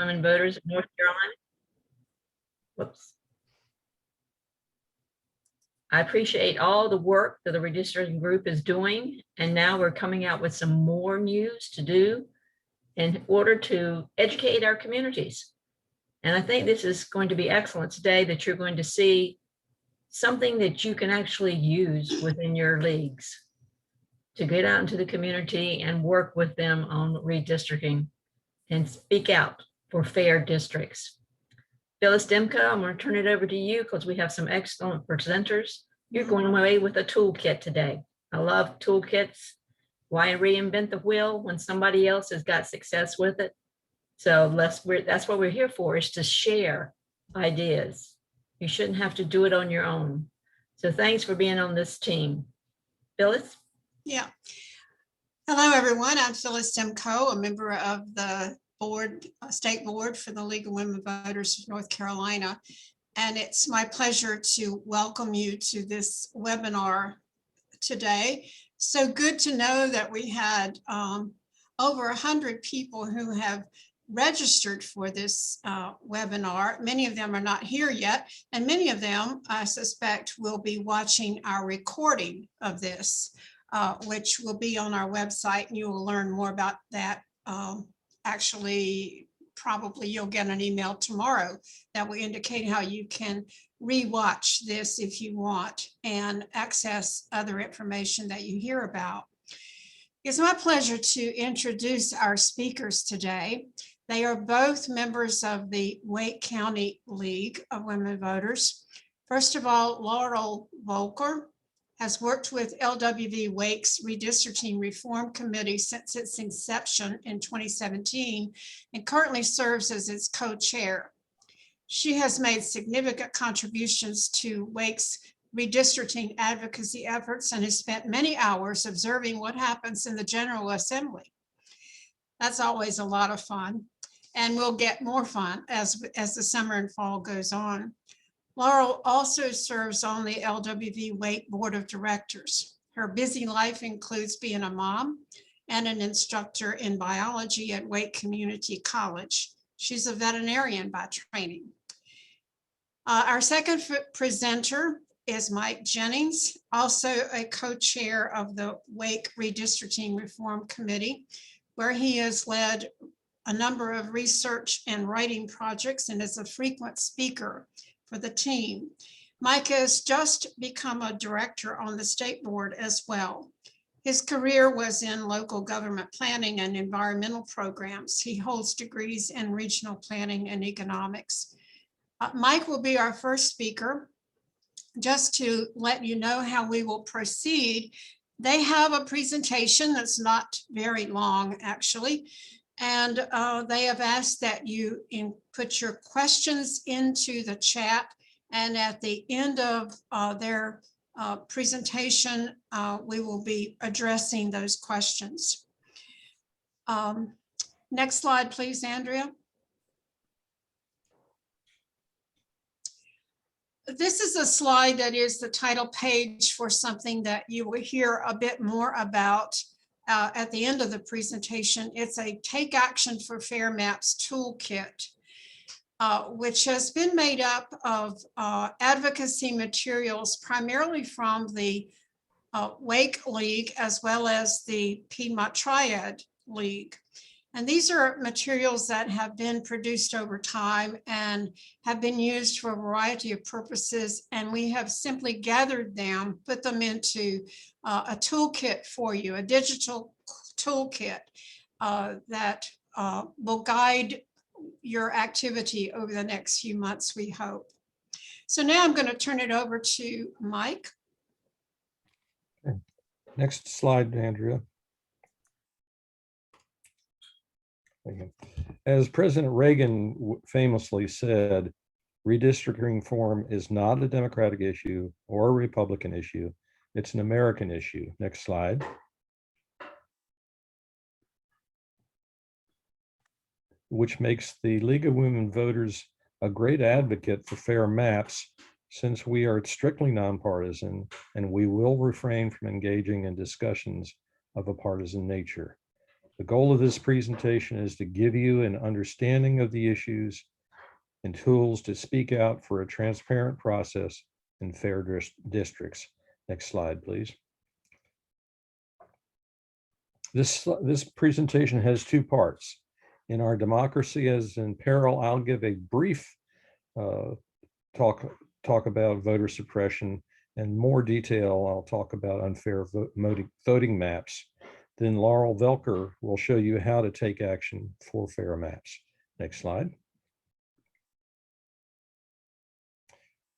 Women Voters of North Carolina. Whoops. I appreciate all the work that the redistricting group is doing, and now we're coming out with some more news to do in order to educate our communities. And I think this is going to be excellent today, that you're going to see something that you can actually use within your leagues to get out into the community and work with them on redistricting and speak out for fair districts. Phyllis Demko, I'm going to turn it over to you because we have some excellent presenters. You're going away with a toolkit today. I love toolkits. Why reinvent the wheel when somebody else has got success with it? So that's what we're here for, is to share ideas. You shouldn't have to do it on your own. So thanks for being on this team. Phyllis? Yeah. Hello, everyone. I'm Phyllis Demko, a member of the board, state board for the League of Women Voters of North Carolina. And it's my pleasure to welcome you to this webinar today. So good to know that we had over 100 people who have registered for this webinar. Many of them are not here yet, and many of them, I suspect, will be watching our recording of this, which will be on our website, and you will learn more about that. Actually, probably you'll get an email tomorrow that will indicate how you can rewatch this if you want and access other information that you hear about. It's my pleasure to introduce our speakers today. They are both members of the Wake County League of Women Voters. First of all, Laurel Volker has worked with LWV Wake's Redistricting Reform Committee since its inception in 2017 and currently serves as its co-chair. She has made significant contributions to Wake's redistricting advocacy efforts and has spent many hours observing what happens in the General Assembly. That's always a lot of fun, and we'll get more fun as the summer and fall goes on. Laurel also serves on the LWV Wake Board of Directors. Her busy life includes being a mom and an instructor in biology at Wake Community College. She's a veterinarian by training. Our second presenter is Mike Jennings, also a co-chair of the Wake Redistricting Reform Committee, where he has led a number of research and writing projects and is a frequent speaker for the team. Mike has just become a director on the state board as well. His career was in local government planning and environmental programs. He holds degrees in regional planning and economics. Mike will be our first speaker. Just to let you know how we will proceed, they have a presentation that's not very long, actually. And they have asked that you put your questions into the chat. And at the end of their presentation, we will be addressing those questions. Next slide, please, Andrea. This is a slide that is the title page for something that you will hear a bit more about at the end of the presentation. It's a Take Action for Fair Maps toolkit, which has been made up of advocacy materials primarily from the Wake League as well as the Piedmont Triad League. And these are materials that have been produced over time and have been used for a variety of purposes. And we have simply gathered them, put them into a toolkit for you, a digital toolkit that will guide your activity over the next few months, we hope. So now I'm going to turn it over to Mike. Okay. Next slide, Andrea. As President Reagan famously said, redistricting reform is not a Democratic issue or a Republican issue. It's an American issue. Next slide. Which makes the League of Women Voters a great advocate for fair maps, since we are strictly nonpartisan and we will refrain from engaging in discussions of a partisan nature. The goal of this presentation is to give you an understanding of the issues and tools to speak out for a transparent process in fair districts. Next slide, please. This presentation has two parts. In our democracy as in peril, I'll give a brief talk about voter suppression, and more detail, I'll talk about unfair voting maps. Then Laurel Velker will show you how to take action for fair maps. Next slide.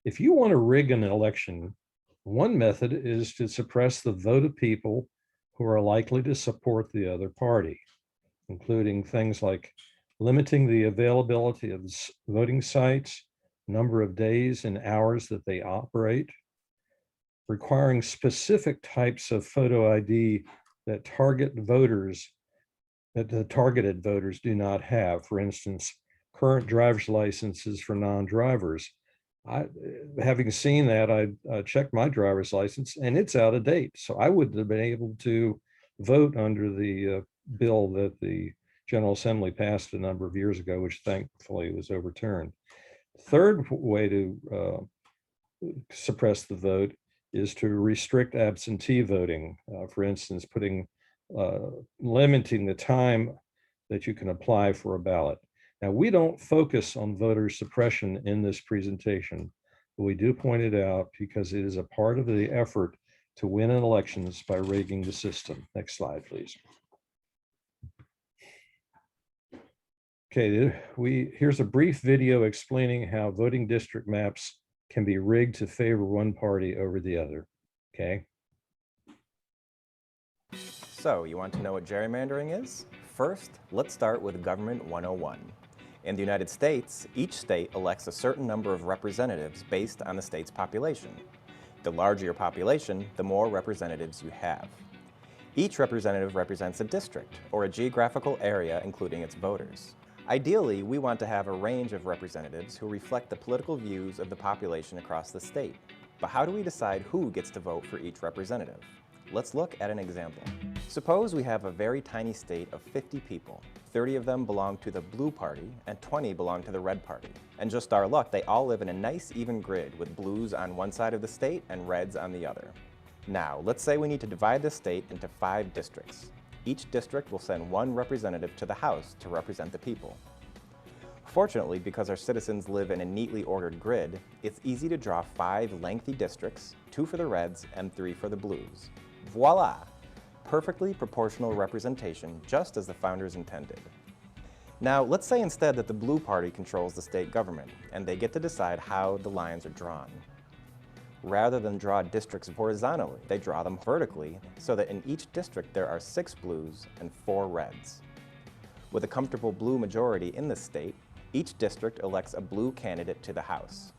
If you want to rig an election, one method is to suppress the vote of people who are likely to support the other party, including things like limiting the availability of voting sites, number of days and hours that they operate, requiring specific types of photo ID that targeted voters do not have. For instance, current driver's licenses for non-drivers. Having seen that, I checked my driver's license and it's out of date. So I wouldn't have been able to vote under the bill that the General Assembly passed a number of years ago, which thankfully was overturned. Third way to suppress the vote is to restrict absentee voting. For instance, limiting the time that you can apply for a ballot. Now, we don't focus on voter suppression in this presentation, but we do point it out because it is a part of the effort to win in elections by rigging the system. Next slide, please. Okay, here's a brief video explaining how voting district maps can be rigged to favor one party over the other. Okay. So you want to know what gerrymandering is? First, let's start with Government 101. In the United States, each state elects a certain number of representatives based on the state's population. The larger your population, the more representatives you have. Each representative represents a district, or a geographical area including its voters. Ideally, we want to have a range of representatives who reflect the political views of the population across the state. But how do we decide who gets to vote for each representative? Let's look at an example. Suppose we have a very tiny state of 50 people. 30 of them belong to the blue party and 20 belong to the red party. And just our luck, they all live in a nice even grid with blues on one side of the state and reds on the other. Now, let's say we need to divide the state into 5 districts. Each district will send one representative to the House to represent the people. Fortunately, because our citizens live in a neatly ordered grid, it's easy to draw 5 lengthy districts, 2 for the reds and 3 for the blues. Voila! Perfectly proportional representation, just as the founders intended. Now, let's say instead that the blue party controls the state government, and they get to decide how the lines are drawn. Rather than draw districts horizontally, they draw them vertically, so that in each district there are 6 blues and 4 reds. With a comfortable blue majority in the state, each district elects a blue candidate to the House.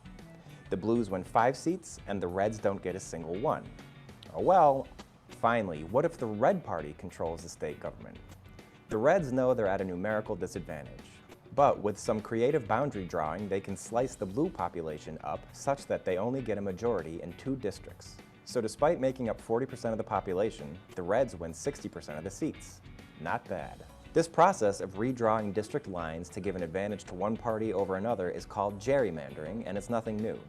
The blues win 5 seats, and the reds don't get a single one. Oh well. Finally, what if the red party controls the state government? The reds know they're at a numerical disadvantage, but with some creative boundary drawing, they can slice the blue population up such that they only get a majority in 2 districts. So despite making up 40% of the population, the reds win 60% of the seats. Not bad. This process of redrawing district lines to give an advantage to one party over another is called gerrymandering, and it's nothing new.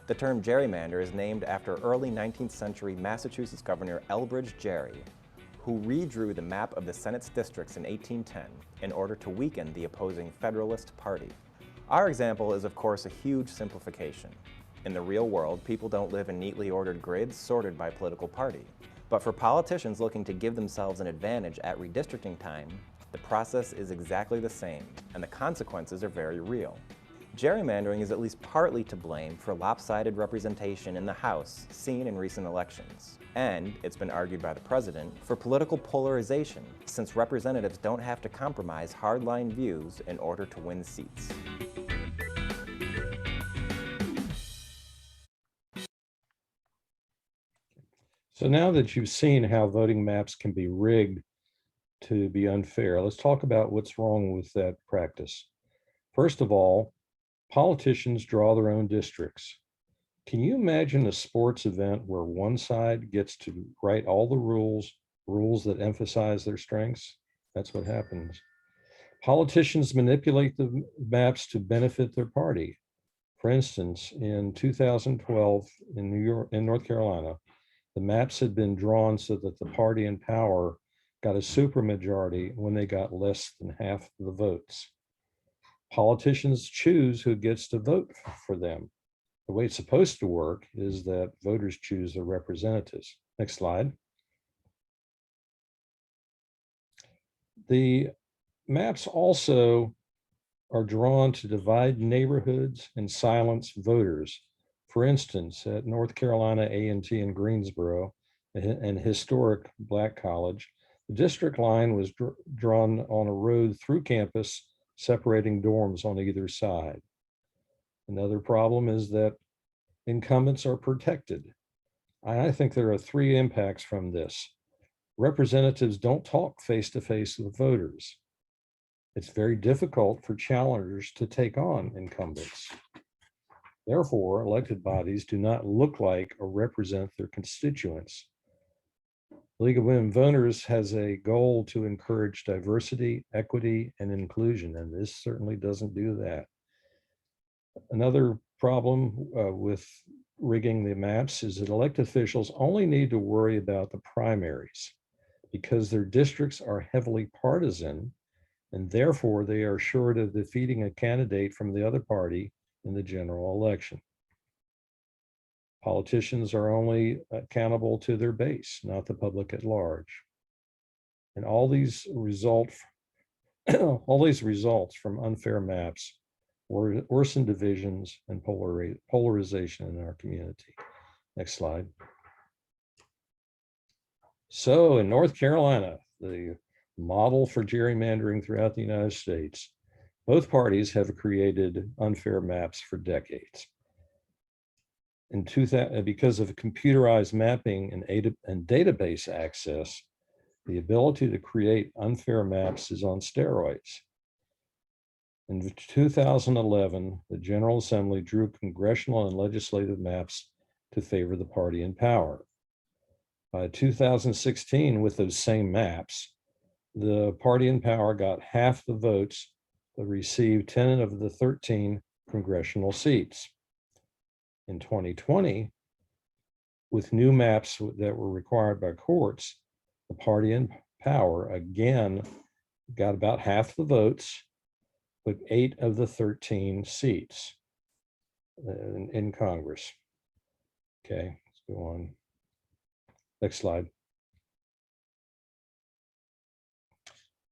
The term gerrymander is named after early 19th century Massachusetts Governor Elbridge Gerry, who redrew the map of the Senate's districts in 1810 in order to weaken the opposing Federalist Party. Our example is of course a huge simplification. In the real world, people don't live in neatly ordered grids sorted by political party. But for politicians looking to give themselves an advantage at redistricting time, the process is exactly the same, and the consequences are very real. Gerrymandering is at least partly to blame for lopsided representation in the House seen in recent elections. And, it's been argued by the president, for political polarization, since representatives don't have to compromise hardline views in order to win seats. So now that you've seen how voting maps can be rigged to be unfair, let's talk about what's wrong with that practice. First of all, politicians draw their own districts. Can you imagine a sports event where one side gets to write all the rules that emphasize their strengths? That's what happens. Politicians manipulate the maps to benefit their party. For instance, in 2012 in North Carolina, the maps had been drawn so that the party in power got a supermajority when they got less than half the votes. Politicians choose who gets to vote for them. The way it's supposed to work is that voters choose their representatives. Next slide. The maps also are drawn to divide neighborhoods and silence voters. For instance, at North Carolina A&T in Greensboro, an historic Black college, the district line was drawn on a road through campus, separating dorms on either side. Another problem is that incumbents are protected. I think there are three impacts from this. Representatives don't talk face-to-face with voters. It's very difficult for challengers to take on incumbents. Therefore, elected bodies do not look like or represent their constituents. The League of Women Voters has a goal to encourage diversity, equity, and inclusion, and this certainly doesn't do that. Another problem with rigging the maps is that elected officials only need to worry about the primaries because their districts are heavily partisan, and therefore they are assured of defeating a candidate from the other party in the general election. Politicians are only accountable to their base, not the public at large. And all these results from unfair maps worsen divisions and polarization in our community. Next slide. So in North Carolina, the model for gerrymandering throughout the United States, both parties have created unfair maps for decades. In 2000, because of computerized mapping and database access, the ability to create unfair maps is on steroids. In 2011, the General Assembly drew congressional and legislative maps to favor the party in power. By 2016, with those same maps, the party in power got half the votes but received 10 of the 13 congressional seats. In 2020, with new maps that were required by courts, the party in power again got about half the votes, but 8 of the 13 seats in Congress. Okay, let's go on. Next slide.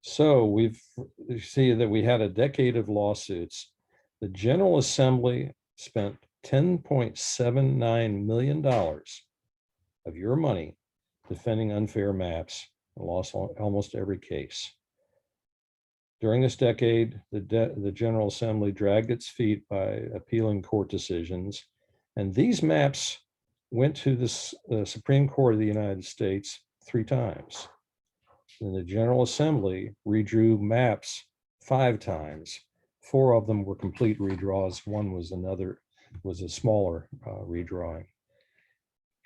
So you see that we had a decade of lawsuits. The General Assembly spent $10.79 million of your money defending unfair maps and lost almost every case. During this decade, the General Assembly dragged its feet by appealing court decisions, and these maps went to the Supreme Court of the United States 3 times. And the General Assembly redrew maps 5 times. 4 of them were complete redraws. One was a smaller redrawing.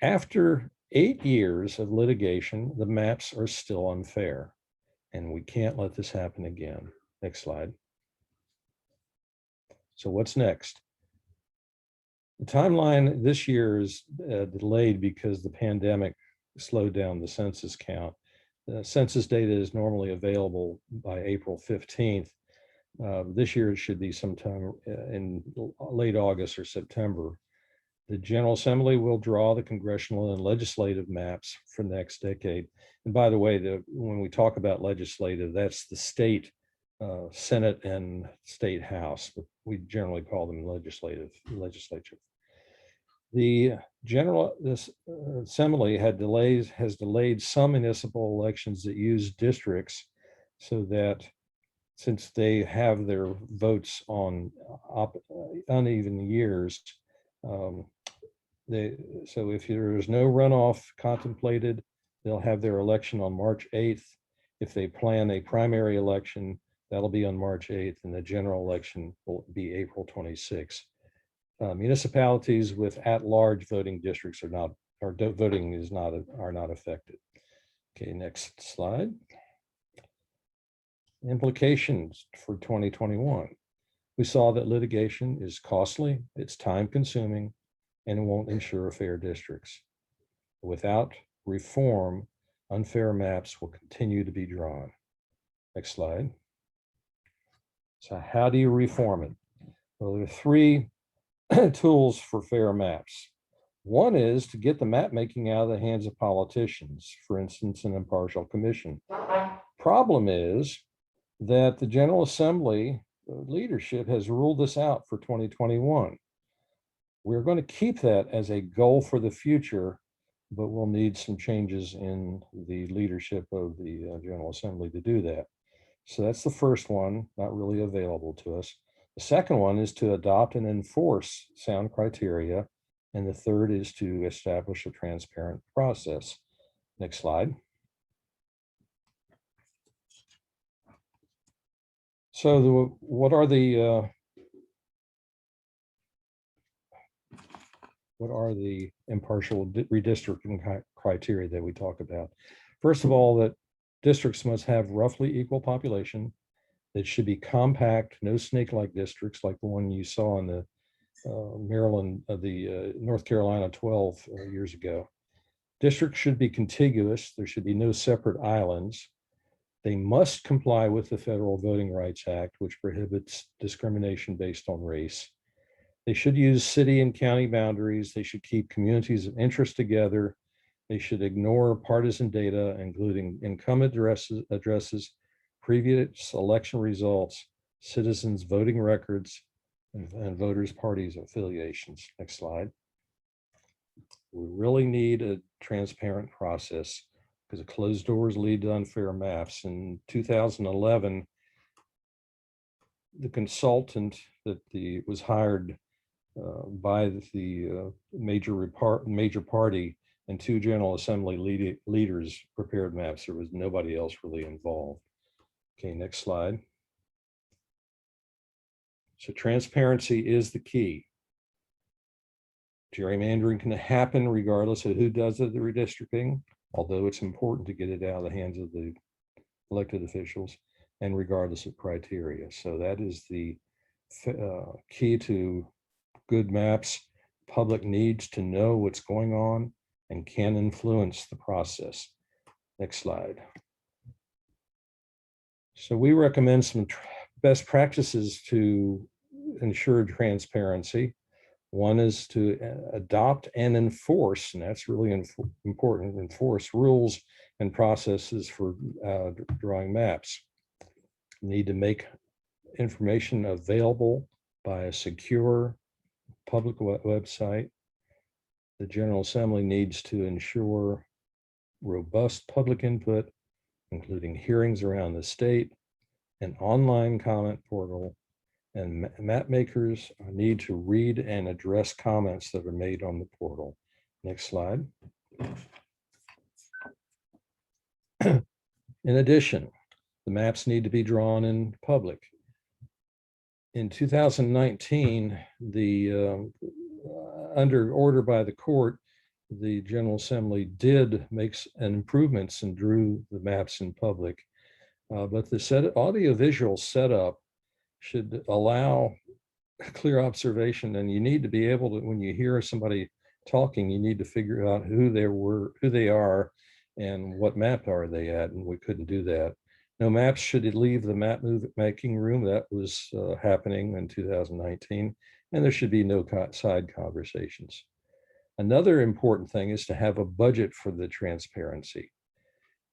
After 8 years of litigation, the maps are still unfair, and we can't let this happen again. Next slide. So what's next? The timeline this year is delayed because the pandemic slowed down the census count. The census data is normally available by April 15th. This year it should be sometime in late August or September. The General Assembly will draw the congressional and legislative maps for the next decade. And by the way, when we talk about legislative, that's the state Senate and state House, but we generally call them legislature. The General Assembly has delayed some municipal elections that use districts so that since they have their votes on uneven years, so if there is no runoff contemplated, they'll have their election on March 8th. If they plan a primary election, that'll be on March 8th, and the general election will be April 26th. Municipalities with at-large voting districts are not affected. Okay, next slide. Implications for 2021. We saw that litigation is costly, it's time consuming, and it won't ensure fair districts. Without reform, unfair maps will continue to be drawn. Next slide. So how do you reform it? Well, there are three tools for fair maps. One is to get the map making out of the hands of politicians, for instance, an impartial commission. Problem is that the General Assembly leadership has ruled this out for 2021. We're going to keep that as a goal for the future, but we'll need some changes in the leadership of the General Assembly to do that. So that's the first one, not really available to us. The second one is to adopt and enforce sound criteria. And the third is to establish a transparent process. Next slide. So what are the impartial redistricting criteria that we talk about? First of all, that districts must have roughly equal population. That should be compact, no snake-like districts like the one you saw in the Maryland, North Carolina 12 years ago. Districts should be contiguous. There should be no separate islands. They must comply with the Federal Voting Rights Act, which prohibits discrimination based on race. They should use city and county boundaries. They should keep communities of interest together. They should ignore partisan data, including incumbent addresses, previous election results, citizens' voting records, and voters' parties affiliations. Next slide. We really need a transparent process because closed doors lead to unfair maps. In 2011, the consultant that was hired by the major party and two General Assembly leaders prepared maps. There was nobody else really involved. Okay, next slide. So transparency is the key. Gerrymandering can happen regardless of who does the redistricting, although it's important to get it out of the hands of the elected officials and regardless of criteria. So that is the key to good maps. Public needs to know what's going on and can influence the process. Next slide. So we recommend some best practices to ensure transparency. One is to adopt and enforce, and that's really important, enforce rules and processes for drawing maps. You need to make information available by a secure public website. The General Assembly needs to ensure robust public input, including hearings around the state, an online comment portal, and map makers need to read and address comments that are made on the portal. Next slide. In addition, the maps need to be drawn in public. In 2019, under order by the court, the General Assembly did make improvements and drew the maps in public. But the audiovisual setup should allow clear observation, and you need to be able to, when you hear somebody talking, you need to figure out who they are and what map are they at, and we couldn't do that. No maps should leave the map making room. That was happening in 2019, and there should be no side conversations. Another important thing is to have a budget for the transparency.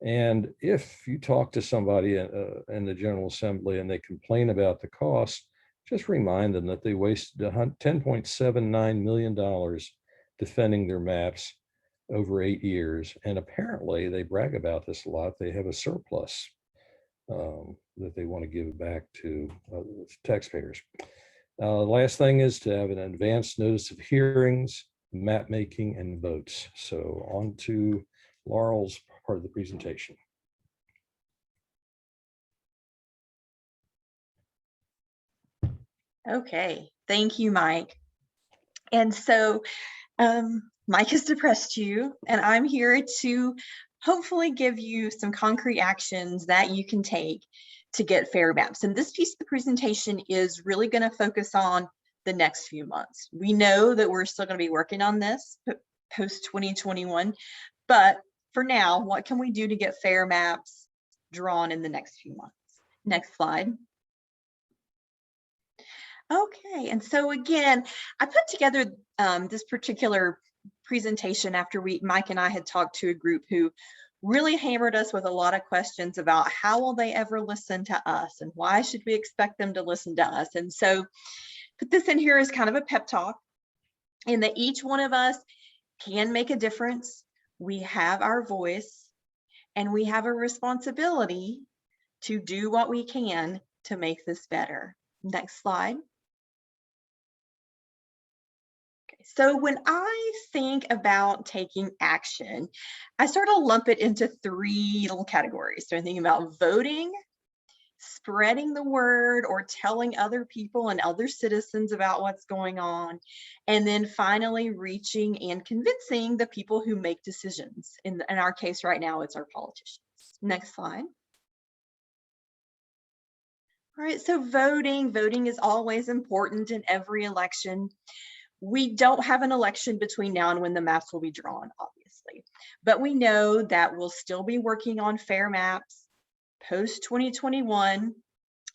And if you talk to somebody in the General Assembly and they complain about the cost, just remind them that they wasted $10.79 million defending their maps over 8 years. And apparently they brag about this a lot. They have a surplus that they want to give back to taxpayers. The last thing is to have an advance notice of hearings, map making, and votes. So on to Laurel's part of the presentation. Okay, thank you, Mike. And so Mike has depressed you, and I'm here to hopefully give you some concrete actions that you can take to get fair maps. And this piece of the presentation is really going to focus on the next few months. We know that we're still going to be working on this post 2021, but for now, what can we do to get fair maps drawn in the next few months? Next slide. Okay, and so again, I put together this particular presentation after Mike and I had talked to a group who really hammered us with a lot of questions about how will they ever listen to us and why should we expect them to listen to us. And so put this in here as kind of a pep talk, in that each one of us can make a difference. We have our voice and we have a responsibility to do what we can to make this better. Next slide. So when I think about taking action, I sort of lump it into three little categories. So I'm thinking about voting, spreading the word or telling other people and other citizens about what's going on, and then finally reaching and convincing the people who make decisions. In our case right now, it's our politicians. Next slide. All right, so voting is always important in every election. We don't have an election between now and when the maps will be drawn, obviously, but we know that we'll still be working on fair maps post 2021.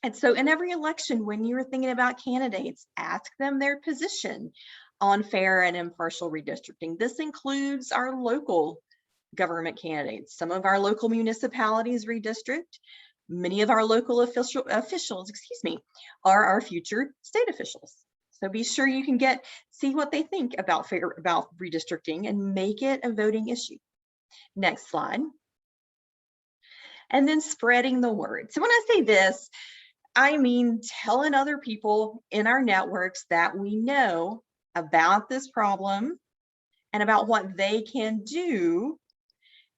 And so in every election, when you're thinking about candidates, ask them their position on fair and impartial redistricting. This includes our local government candidates. Some of our local municipalities redistrict. Many of our local officials, are our future state officials. So be sure you can see what they think about redistricting and make it a voting issue. Next slide. And then spreading the word. So when I say this, I mean telling other people in our networks that we know about this problem and about what they can do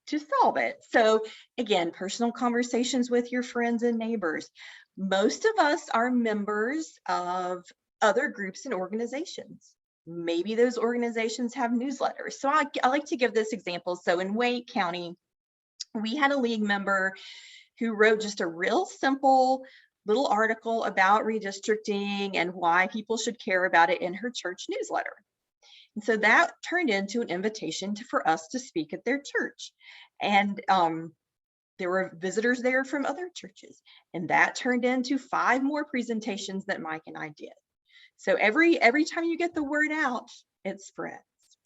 to solve it. So again, personal conversations with your friends and neighbors. Most of us are members of other groups and organizations. Maybe those organizations have newsletters. So I like to give this example. So in Wake County, we had a league member who wrote just a real simple little article about redistricting and why people should care about it in her church newsletter. And so that turned into an invitation for us to speak at their church. And there were visitors there from other churches. And that turned into 5 more presentations that Mike and I did. So every time you get the word out, it spreads.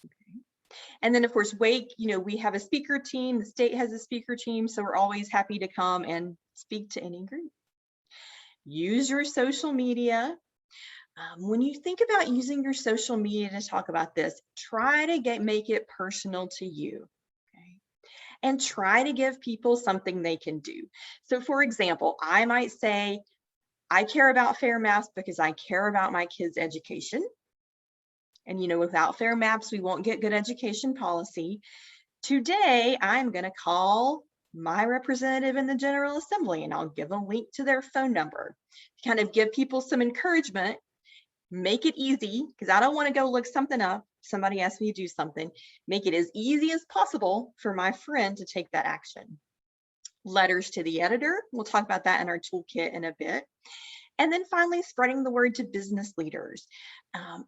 Okay. And then of course, Wake, we have a speaker team, the state has a speaker team, so we're always happy to come and speak to any group. Use your social media. When you think about using your social media to talk about this, try to make it personal to you. Okay. And try to give people something they can do. So for example, I might say, I care about fair maps because I care about my kids' education. And without fair maps, we won't get good education policy. Today, I'm going to call my representative in the General Assembly and I'll give a link to their phone number. Kind of give people some encouragement, make it easy, because I don't want to go look something up. Somebody asked me to do something. Make it as easy as possible for my friend to take that action. Letters to the editor. We'll talk about that in our toolkit in a bit. And then finally, spreading the word to business leaders.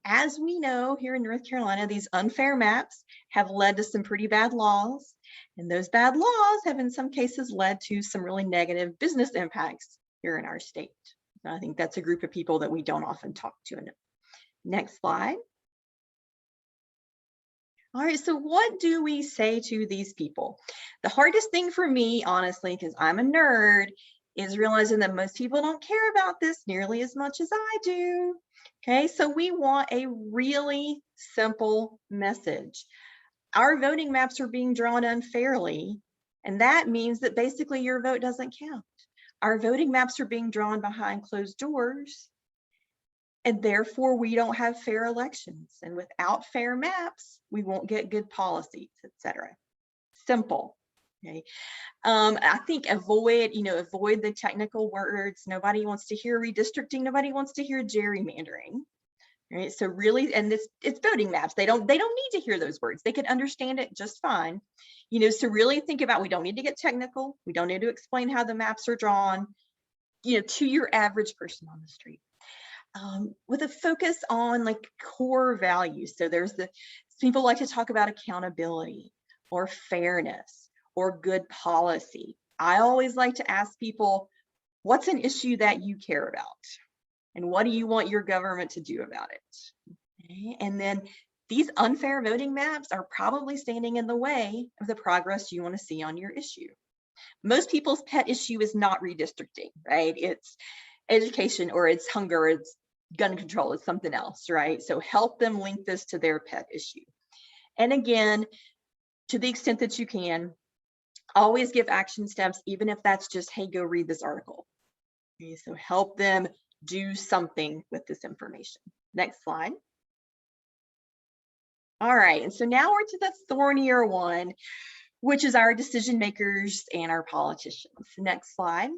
As we know here in North Carolina, these unfair maps have led to some pretty bad laws. And those bad laws have in some cases led to some really negative business impacts here in our state. And I think that's a group of people that we don't often talk to. Next slide. All right, so what do we say to these people? The hardest thing for me, honestly, because I'm a nerd, is realizing that most people don't care about this nearly as much as I do. Okay, so we want a really simple message. Our voting maps are being drawn unfairly, and that means that basically your vote doesn't count. Our voting maps are being drawn behind closed doors, and therefore we don't have fair elections. And without fair maps, we won't get good policies, etc. Simple. Okay. I think avoid the technical words. Nobody wants to hear redistricting. Nobody wants to hear gerrymandering. Right. So really, and it's voting maps. They don't need to hear those words. They can understand it just fine. So really think about, we don't need to get technical. We don't need to explain how the maps are drawn. to your average person on the street. With a focus on like core values. So people like to talk about accountability or fairness or good policy. I always like to ask people, what's an issue that you care about? And what do you want your government to do about it? Okay. And then these unfair voting maps are probably standing in the way of the progress you want to see on your issue. Most people's pet issue is not redistricting, right? It's education, or it's hunger, or it's gun control, it's something else, right? So help them link this to their pet issue. And again, to the extent that you can, always give action steps, even if that's just, hey, go read this article. Okay, so help them do something with this information. Next slide. All right, and so now we're to the thornier one, which is our decision makers and our politicians. Next slide.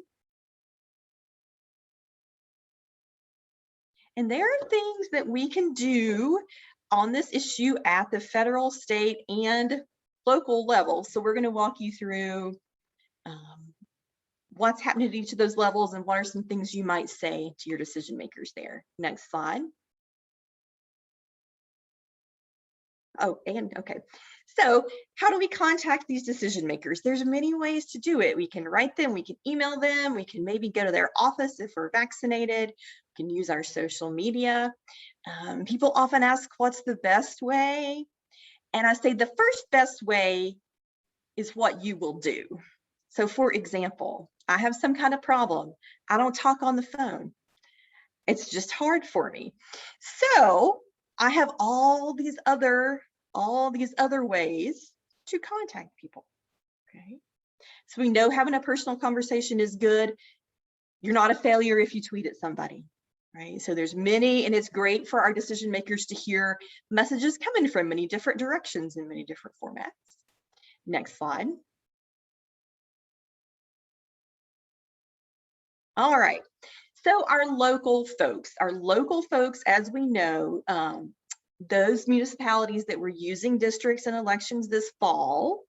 And there are things that we can do on this issue at the federal, state, and local level. So we're going to walk you through what's happening at each of those levels and what are some things you might say to your decision makers there. Next slide. Oh, and okay. So how do we contact these decision makers? There's many ways to do it. We can write them, we can email them, we can maybe go to their office if we're vaccinated, we can use our social media. People often ask, what's the best way? And I say the first best way is what you will do. So for example, I have some kind of problem. I don't talk on the phone. It's just hard for me. So I have all these other ways to contact people. Okay. So we know having a personal conversation is good. You're not a failure if you tweet at somebody, right? So there's many, and it's great for our decision makers to hear messages coming from many different directions in many different formats. Next slide. All right. So our local folks, as we know, those municipalities that were using districts and elections this fall,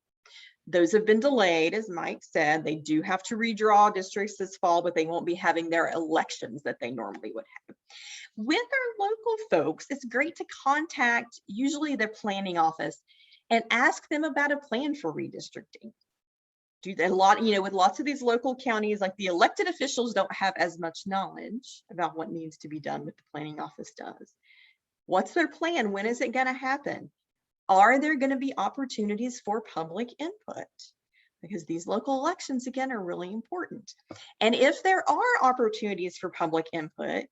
those have been delayed, as Mike said. They do have to redraw districts this fall, but they won't be having their elections that they normally would have. With our local folks, it's great to contact usually their planning office and ask them about a plan for redistricting. Do a lot, with lots of these local counties, like the elected officials don't have as much knowledge about what needs to be done what the planning office does. What's their plan? When is it going to happen? Are there going to be opportunities for public input? Because these local elections, again, are really important. And if there are opportunities for public input,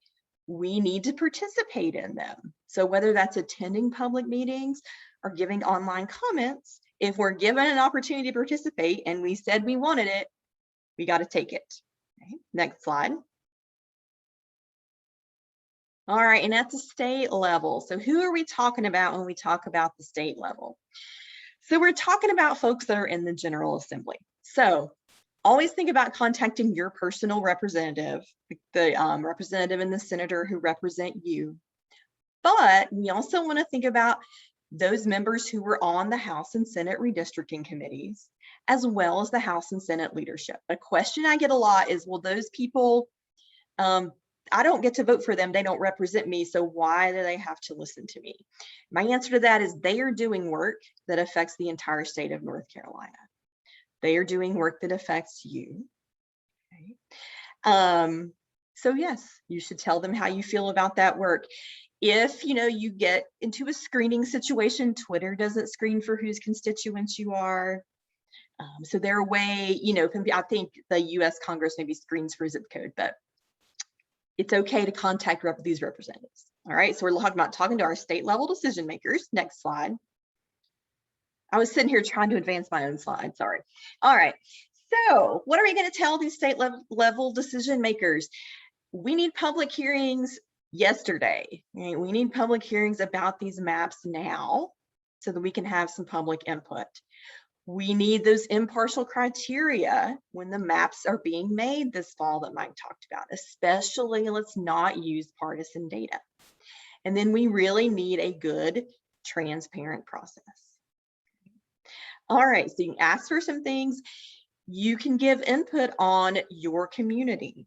we need to participate in them. So whether that's attending public meetings or giving online comments, if we're given an opportunity to participate and we said we wanted it, we got to take it. Okay. Next slide. All right, and at the state level, so who are we talking about when we talk about the state level? So we're talking about folks that are in the General Assembly. So always think about contacting your personal representative, the representative and the senator who represent you. But we also want to think about those members who were on the House and Senate redistricting committees, as well as the House and Senate leadership. A question I get a lot is, well, those people, I don't get to vote for them. They don't represent me. So why do they have to listen to me? My answer to that is they are doing work that affects the entire state of North Carolina. They are doing work that affects you. Okay. So yes, you should tell them how you feel about that work. If you get into a screening situation, Twitter doesn't screen for whose constituents you are. So their way, I think the US Congress maybe screens for zip code, but it's okay to contact these representatives. All right, so we're talking to our state level decision makers. Next slide. I was sitting here trying to advance my own slide, sorry. All right, so what are we going to tell these state level decision makers? We need public hearings yesterday. Right? We need public hearings about these maps now so that we can have some public input. We need those impartial criteria when the maps are being made this fall that Mike talked about, especially let's not use partisan data. And then we really need a good, transparent process. All right, so you can ask for some things. You can give input on your community.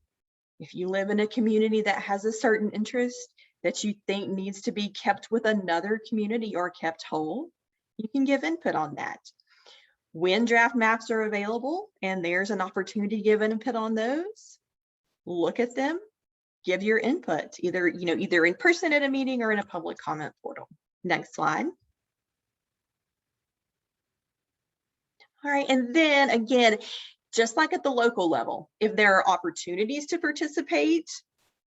If you live in a community that has a certain interest that you think needs to be kept with another community or kept whole, you can give input on that. When draft maps are available and there's an opportunity to give input on those, look at them, give your input, either in person at a meeting or in a public comment portal. Next slide. All right, and then again, just like at the local level, if there are opportunities to participate,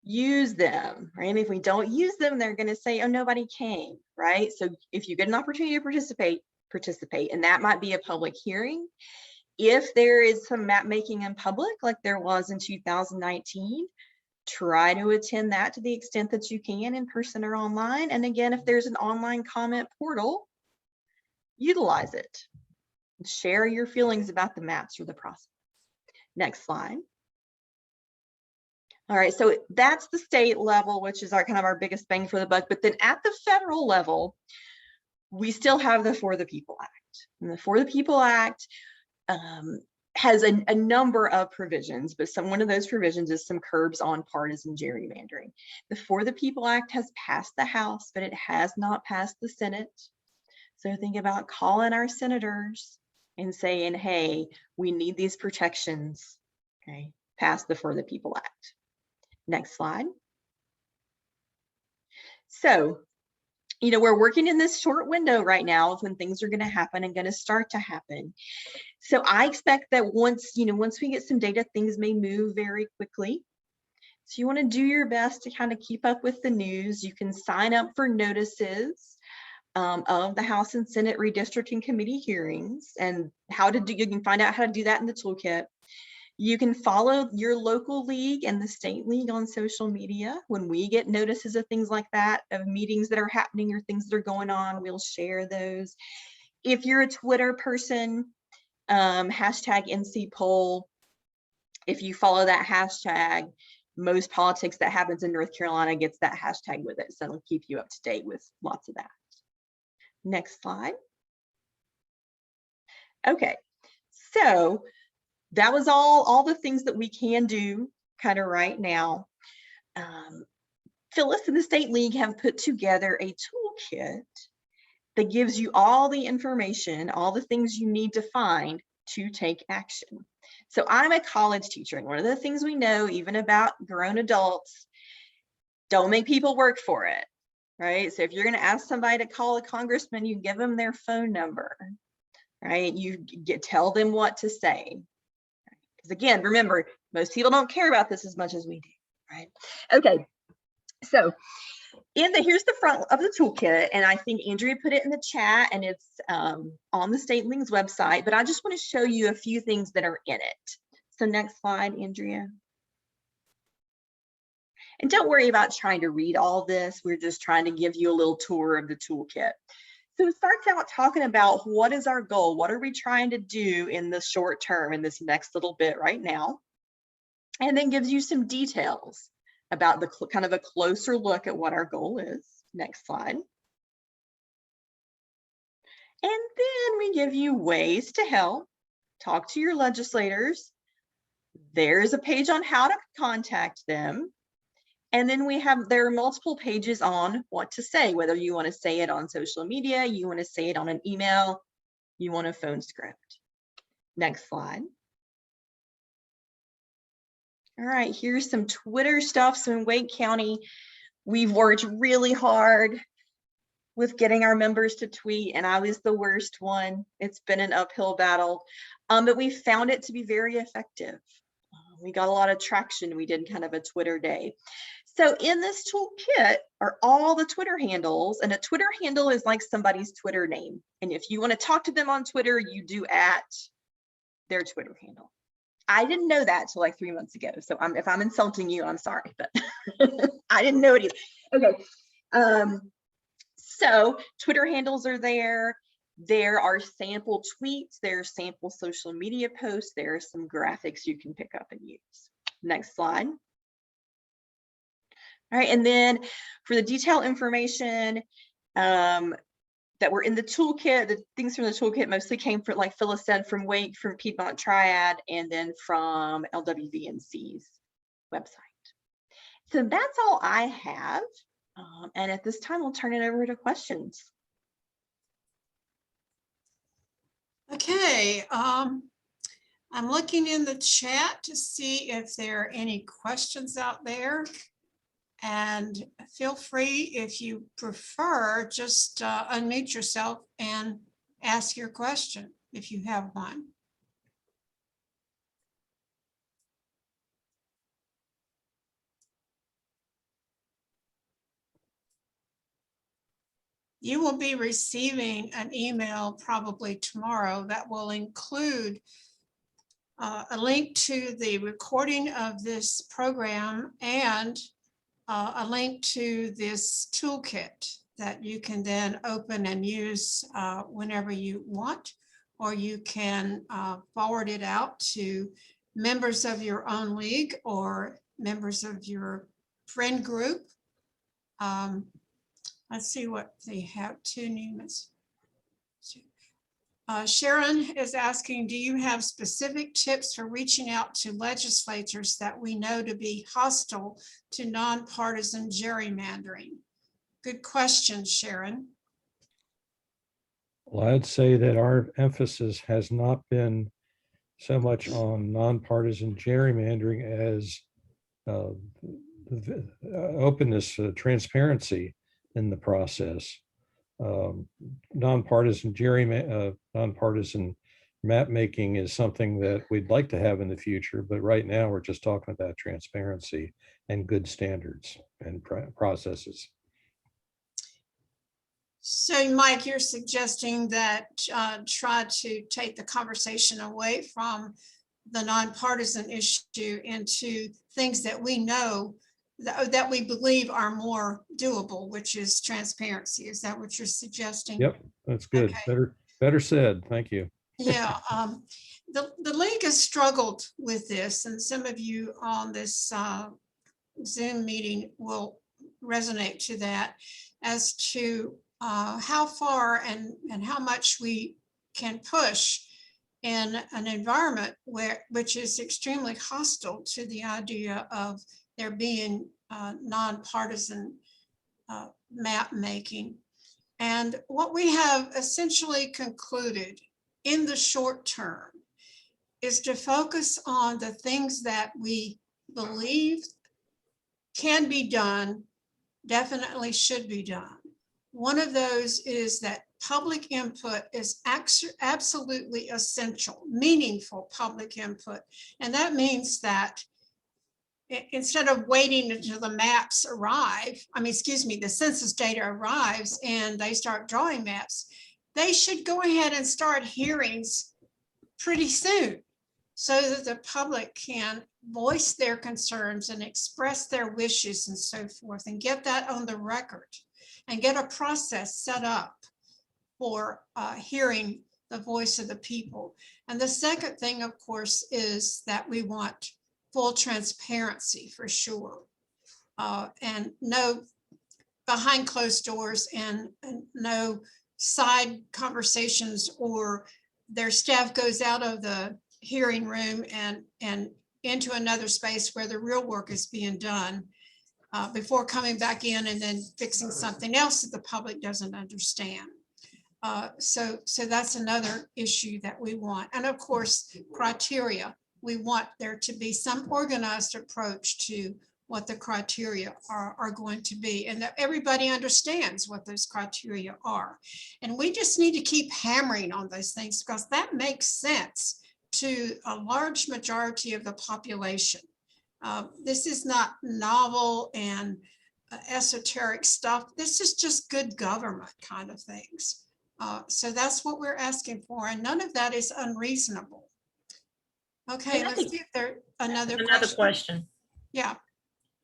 use them, right? And if we don't use them, they're going to say, oh, nobody came, right? So if you get an opportunity to participate, and that might be a public hearing. If there is some map making in public, like there was in 2019, try to attend that to the extent that you can in person or online. And again, if there's an online comment portal, utilize it. Share your feelings about the maps or the process. Next slide. All right, so that's the state level, which is our kind of our biggest bang for the buck. But then at the federal level, we still have the For the People Act. And the For the People Act has a number of provisions, but one of those provisions is some curbs on partisan gerrymandering. The For the People Act has passed the House, but it has not passed the Senate. So think about calling our senators and saying, hey, we need these protections, okay? Pass the For the People Act. Next slide. So, we're working in this short window right now of when things are going to happen and going to start to happen. So I expect that once we get some data, things may move very quickly. So you want to do your best to kind of keep up with the news. You can sign up for notices of the House and Senate Redistricting Committee hearings, and you can find out how to do that in the toolkit. You can follow your local league and the state league on social media. When we get notices of things like that, of meetings that are happening or things that are going on, we'll share those. If you're a Twitter person, hashtag NC poll, if you follow that hashtag, most politics that happens in North Carolina gets that hashtag with it. So it'll keep you up to date with lots of that. Next slide. Okay, so that was all the things that we can do kind of right now. Phyllis and the State League have put together a toolkit that gives you all the information, all the things you need to find to take action. So I'm a college teacher, and one of the things we know, even about grown adults, don't make people work for it, right? So if you're going to ask somebody to call a congressman, you give them their phone number, right? You tell them what to say. Because again, remember, most people don't care about this as much as we do, right? Okay, so here's the front of the toolkit, and I think Andrea put it in the chat, and it's on the State League's website, but I just want to show you a few things that are in it. So next slide, Andrea. And don't worry about trying to read all this. We're just trying to give you a little tour of the toolkit. So it starts out talking about what is our goal? What are we trying to do in the short term, in this next little bit right now? And then gives you some details about the kind of a closer look at what our goal is. Next slide. And then we give you ways to help. Talk to your legislators. There's a page on how to contact them. And then there are multiple pages on what to say, whether you want to say it on social media, you want to say it on an email, you want a phone script. Next slide. All right, here's some Twitter stuff. So in Wake County, we've worked really hard with getting our members to tweet, and I was the worst one. It's been an uphill battle, but we found it to be very effective. We got a lot of traction. We did kind of a Twitter day. So in this toolkit are all the Twitter handles, and a Twitter handle is like somebody's Twitter name. And if you want to talk to them on Twitter, you do at their Twitter handle. I didn't know that till like 3 months ago. So if I'm insulting you, I'm sorry, but I didn't know it either. Okay. So Twitter handles are there. There are sample tweets. There are sample social media posts. There are some graphics you can pick up and use. Next slide. All right, and then for the detailed information that were in the toolkit, the things from the toolkit mostly came from, like Phyllis said, from Wake, from Piedmont Triad, and then from LWVNC's website. So that's all I have. And at this time, I'll turn it over to questions. Okay, I'm looking in the chat to see if there are any questions out there. And feel free, if you prefer, just unmute yourself and ask your question if you have one. You will be receiving an email probably tomorrow that will include a link to the recording of this program and a link to this toolkit that you can then open and use whenever you want, or you can forward it out to members of your own league or members of your friend group. Let's see what they have. Two names. Sharon is asking, do you have specific tips for reaching out to legislators that we know to be hostile to nonpartisan gerrymandering? Good question, Sharon. Well, I'd say that our emphasis has not been so much on nonpartisan gerrymandering as openness, transparency in the process. Nonpartisan nonpartisan map making is something that we'd like to have in the future, but right now we're just talking about transparency and good standards and processes. So, Mike, you're suggesting that try to take the conversation away from the nonpartisan issue into things that we know that we believe are more doable, which is transparency. Is that what you're suggesting? Yep, that's good. Okay. Better said. Thank you. Yeah, the league has struggled with this, and some of you on this Zoom meeting will resonate to that as to how far and how much we can push in an environment which is extremely hostile to the idea of there being nonpartisan map making. And what we have essentially concluded in the short term is to focus on the things that we believe can be done, definitely should be done. One of those is that public input is absolutely essential, meaningful public input. And that means that instead of waiting until the maps arrive, the census data arrives and they start drawing maps, they should go ahead and start hearings pretty soon so that the public can voice their concerns and express their wishes and so forth, and get that on the record and get a process set up for hearing the voice of the people. And the second thing, of course, is that we want full transparency for sure, and no behind closed doors and no side conversations, or their staff goes out of the hearing room and into another space where the real work is being done before coming back in and then fixing something else that the public doesn't understand. So that's another issue that we want. And of course, criteria. We want there to be some organized approach to what the criteria are going to be, and that everybody understands what those criteria are. And we just need to keep hammering on those things because that makes sense to a large majority of the population. This is not novel and esoteric stuff. This is just good government kind of things. So that's what we're asking for, and none of that is unreasonable. Okay, let's see if there's another question. Yeah.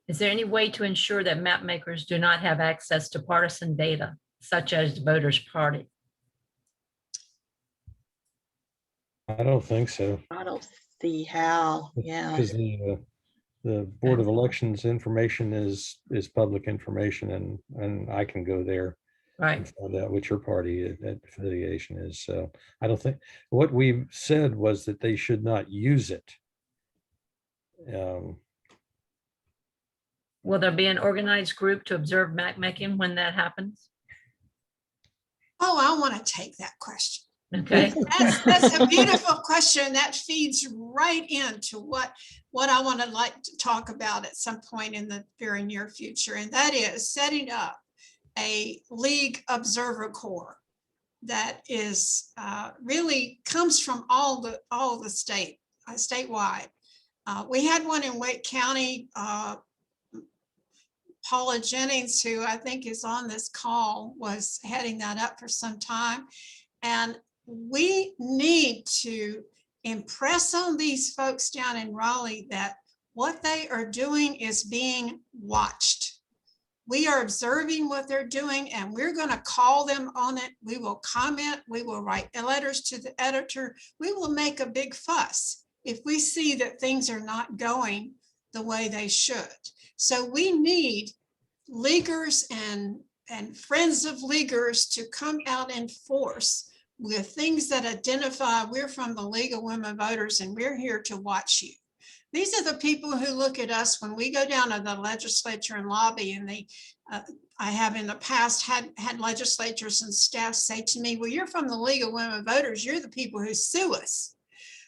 Is there any way to ensure that map makers do not have access to partisan data, such as the voters' party? I don't think so. I don't see how. Yeah. Because the Board of Elections information is public information, and I can go there Right. and find out what your party affiliation is. So I don't think what we said was that they should not use it. Will there be an organized group to observe mapmaking when that happens? Oh, I want to take that question. Okay, That's a beautiful question. That feeds right into what I want to like to talk about at some point in the very near future. And that is setting up a league observer corps that is really comes from all the statewide. We had one in Wake County. Paula Jennings, who I think is on this call, was heading that up for some time. And we need to impress on these folks down in Raleigh that what they are doing is being watched. We are observing what they're doing, and we're going to call them on it. We will comment. We will write letters to the editor. We will make a big fuss if we see that things are not going the way they should. So we need leaguers and friends of leaguers to come out in force with things that identify we're from the League of Women Voters and we're here to watch you. These are the people who look at us when we go down to the legislature and lobby, and I have in the past had legislators and staff say to me, well, you're from the League of Women Voters, you're the people who sue us.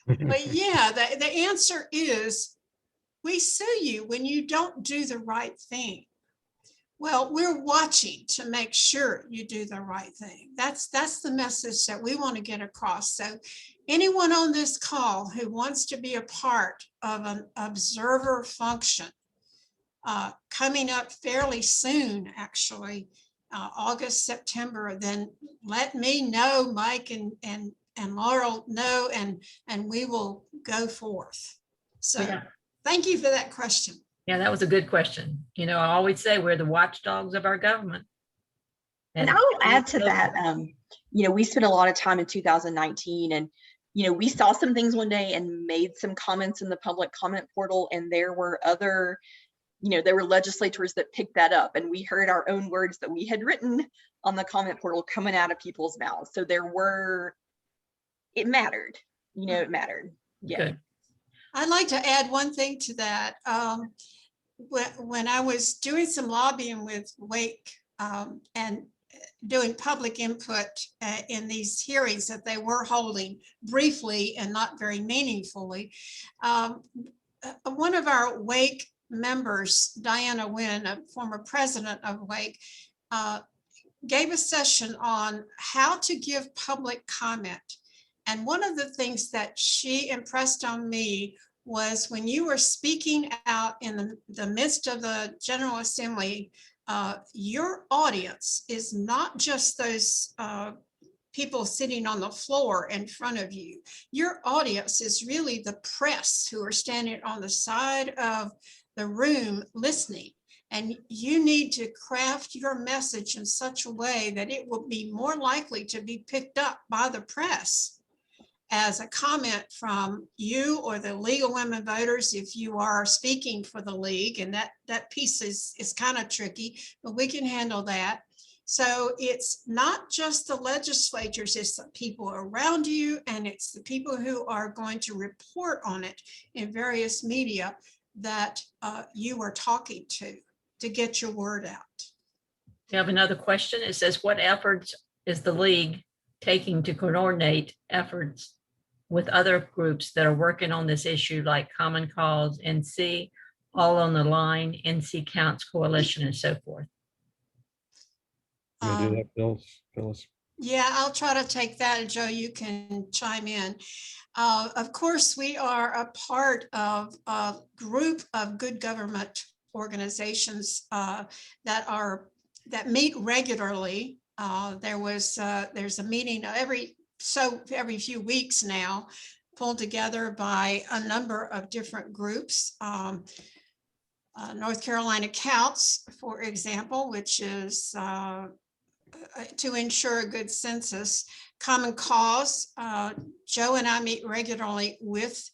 But yeah, the answer is we sue you when you don't do the right thing. Well, we're watching to make sure you do the right thing. That's the message that we want to get across. So anyone on this call who wants to be a part of an observer function coming up fairly soon, actually, August, September, then let me know, Mike and Laurel know, and we will go forth. So yeah. Thank you for that question. Yeah, that was a good question. You know, I always say we're the watchdogs of our government. And I'll add to that, we spent a lot of time in 2019, and, we saw some things one day and made some comments in the public comment portal, and there were other, there were legislators that picked that up, and we heard our own words that we had written on the comment portal coming out of people's mouths. So it mattered, it mattered. Yeah. Good. I'd like to add one thing to that. When I was doing some lobbying with Wake and doing public input in these hearings that they were holding briefly and not very meaningfully, one of our Wake members, Diana Wynn, a former president of Wake, gave a session on how to give public comment. And one of the things that she impressed on me was when you were speaking out in the midst of the General Assembly, your audience is not just those people sitting on the floor in front of you. Your audience is really the press who are standing on the side of the room listening. And you need to craft your message in such a way that it will be more likely to be picked up by the press as a comment from you or the League of Women Voters if you are speaking for the League. And that piece is kind of tricky, but we can handle that. So it's not just the legislators, it's the people around you, and it's the people who are going to report on it in various media that you are talking to get your word out. We have another question. It says, what efforts is the League taking to coordinate efforts with other groups that are working on this issue, like Common Cause, NC, All on the Line, NC Counts Coalition, and so forth? You do that, Phyllis? Yeah, I'll try to take that, and Joe, you can chime in. Of course, we are a part of a group of good government organizations that meet regularly. There's a meeting every few weeks now, pulled together by a number of different groups. North Carolina Counts, for example, which is to ensure a good census. Common Cause, Joe and I meet regularly with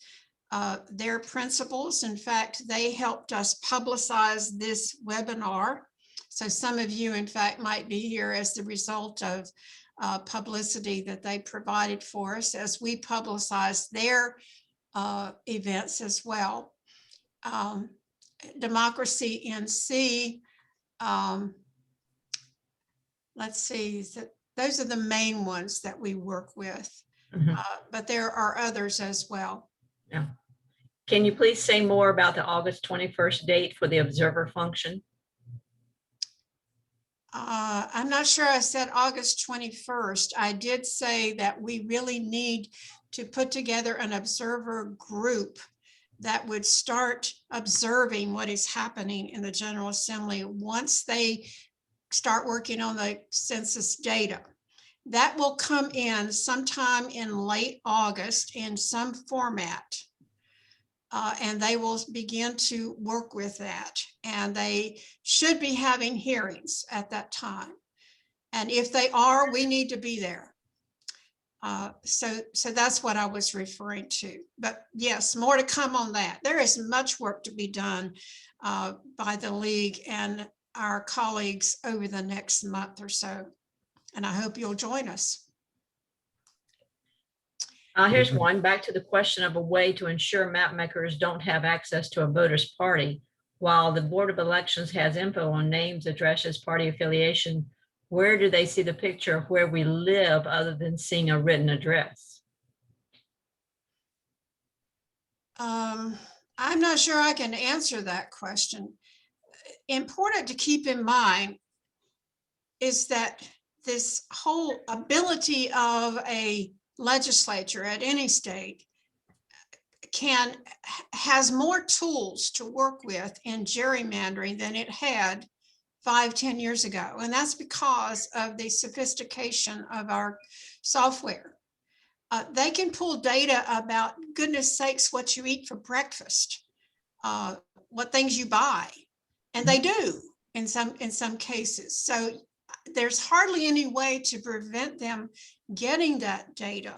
their principals. In fact, they helped us publicize this webinar. So some of you, in fact, might be here as the result of publicity that they provided for us as we publicize their events as well. Democracy NC. Let's see, those are the main ones that we work with, Mhm. but there are others as well. Yeah. Can you please say more about the August 21st date for the observer function? I'm not sure I said August 21st. I did say that we really need to put together an observer group that would start observing what is happening in the General Assembly once they start working on the census data. That will come in sometime in late August in some format. And they will begin to work with that. And they should be having hearings at that time. And if they are, we need to be there. So that's what I was referring to. But yes, more to come on that. There is much work to be done by the league and our colleagues over the next month or so. And I hope you'll join us. Here's one, back to the question of a way to ensure map makers don't have access to a voter's party. While the Board of Elections has info on names, addresses, party affiliation, where do they see the picture of where we live other than seeing a written address? I'm not sure I can answer that question. Important to keep in mind is that this whole ability of a legislature at any state has more tools to work with in gerrymandering than it had 5-10 years ago. And that's because of the sophistication of our software. They can pull data about, goodness sakes, what you eat for breakfast, what things you buy, and they do in some cases. So there's hardly any way to prevent them getting that data.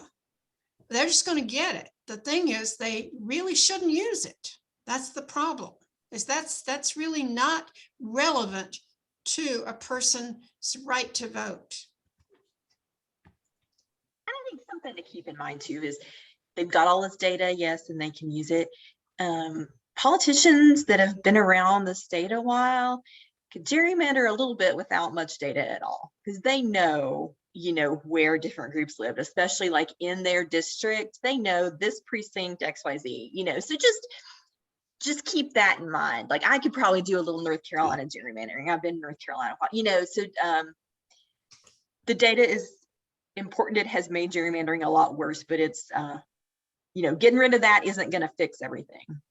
They're just going to get it. The thing is, they really shouldn't use it. That's the problem. That's really not relevant to a person's right to vote. I think something to keep in mind too is they've got all this data, yes, and they can use it. Politicians that have been around the state a while could gerrymander a little bit without much data at all, because they know, where different groups live, especially like in their district. They know this precinct XYZ, so just keep that in mind. Like, I could probably do a little North Carolina gerrymandering. I've been in North Carolina, so the data is important. It has made gerrymandering a lot worse, but it's, getting rid of that isn't going to fix everything.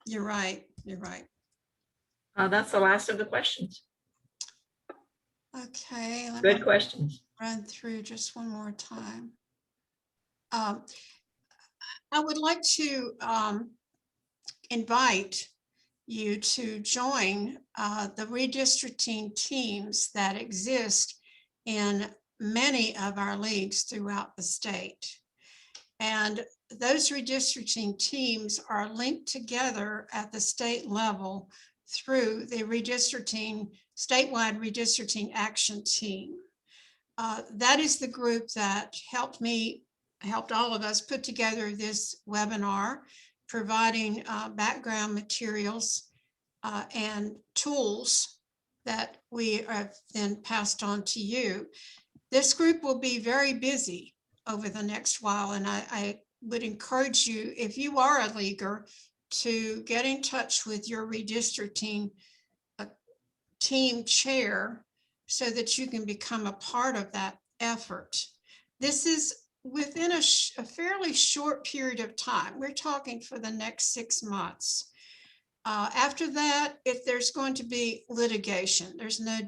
You're right. You're right. That's the last of the questions. Okay. Let Good me questions. run through just one more time. I would like to invite you to join the redistricting teams that exist in many of our leagues throughout the state. And those redistricting teams are linked together at the state level through the statewide redistricting action team. That is the group that helped all of us put together this webinar, providing background materials and tools that we have then passed on to you. This group will be very busy over the next while, and I would encourage you, if you are a leaguer, to get in touch with your redistricting team chair so that you can become a part of that effort. This is within a fairly short period of time. We're talking for the next 6 months. After that, if there's going to be litigation, there's no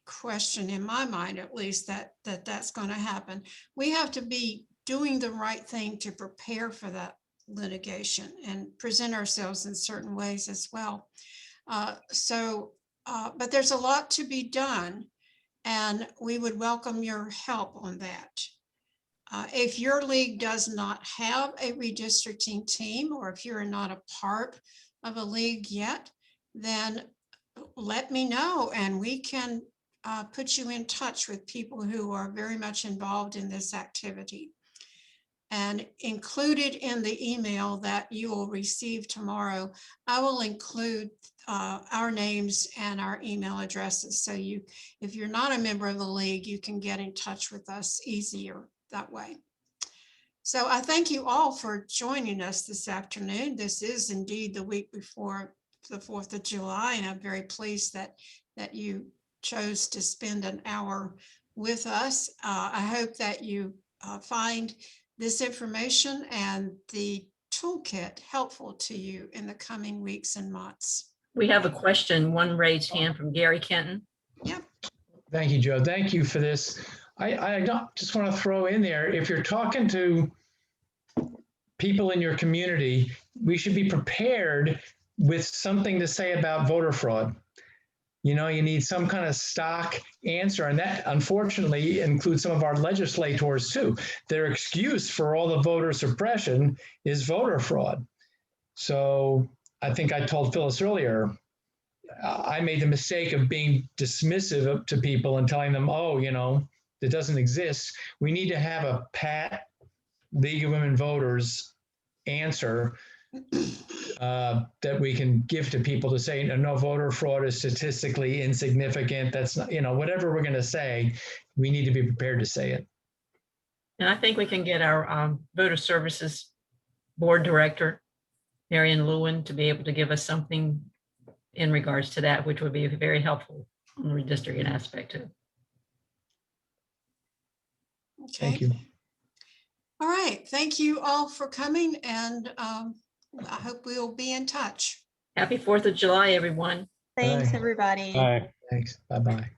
question in my mind, at least, that's going to happen. We have to be doing the right thing to prepare for that litigation and present ourselves in certain ways as well. But there's a lot to be done, and we would welcome your help on that. If your league does not have a redistricting team, or if you're not a part of a league yet, then let me know, and we can put you in touch with people who are very much involved in this activity. And included in the email that you will receive tomorrow, I will include our names and our email addresses. So if you're not a member of the league, you can get in touch with us easier that way. So I thank you all for joining us this afternoon. This is indeed the week before the 4th of July, and I'm very pleased that you chose to spend an hour with us. I hope that you find this information and the toolkit helpful to you in the coming weeks and months. We have a question, one raised hand from Gary Kenton. Yep. Thank you, Joe. Thank you for this. I just want to throw in there, if you're talking to people in your community, we should be prepared with something to say about voter fraud. You know, you need some kind of stock answer, and that unfortunately includes some of our legislators too. Their excuse for all the voter suppression is voter fraud. So I think I told Phyllis earlier, I made the mistake of being dismissive to people and telling them, oh, you know, it doesn't exist. We need to have a pat League of Women Voters answer that we can give to people to say, no, voter fraud is statistically insignificant. That's not, you know, whatever we're going to say, we need to be prepared to say it. And I think we can get our voter services board director, Marion Lewin, to be able to give us something in regards to that, which would be very helpful on the redistricting aspect too. Okay. Thank you. All right. Thank you all for coming, and I hope we'll be in touch. Happy 4th of July, everyone. Thanks, Bye. everybody. Bye. Thanks. Bye-bye.